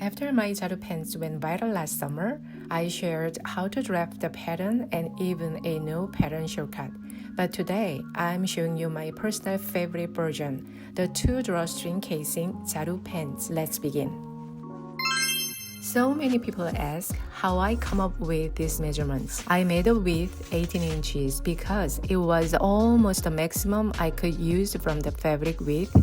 After my Jalu pants went viral last summer, I shared how to draft the pattern and even a no pattern shortcut. But today, I'm showing you my personal favorite version, the 2 drawstring casing Jalu pants. Let's begin. So many people ask how I come up with these measurements. I made a width 18 inches because it was almost the maximum I could use from the fabric width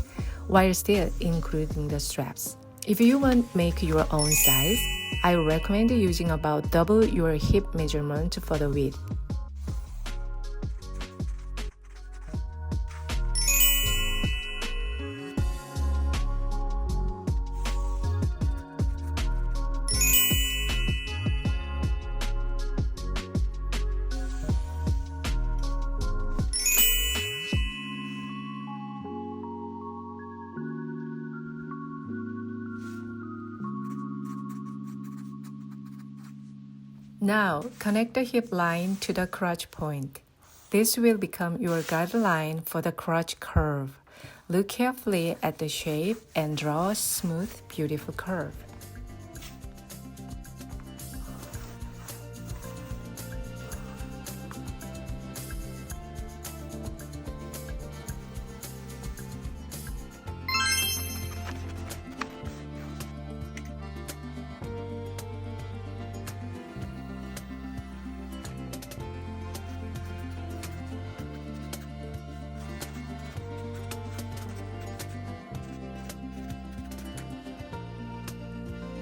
while still including the straps. If you want to make your own size, I recommend using about double your hip measurement for the width. Now, connect the hip line to the crotch point. This will become your guideline for the crotch curve. Look carefully at the shape and draw a smooth, beautiful curve.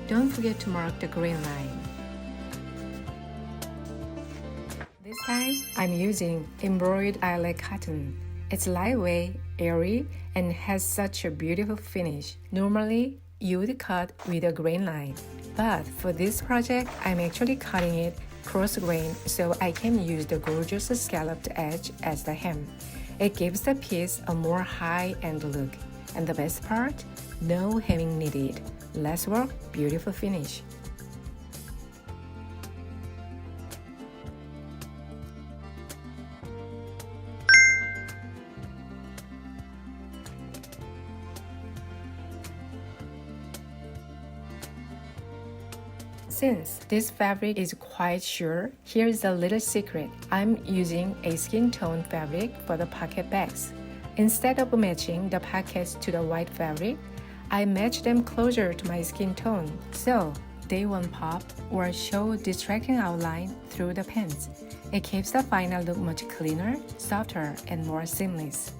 Don't forget to mark the green line. This time, I'm using Embroidered Eyelet Cotton. It's lightweight, airy, and has such a beautiful finish. Normally, you would cut with a grain line, but for this project, I'm actually cutting it cross grain so I can use the gorgeous scalloped edge as the hem. It gives the piece a more high-end look. And the best part? No hemming needed. Less work, beautiful finish. Since this fabric is quite sheer, here's a little secret. I'm using a skin tone fabric for the pocket bags. Instead of matching the pockets to the white fabric, I match them closer to my skin tone so they won't pop or show distracting outline through the pants. It keeps the final look much cleaner, softer, and more seamless.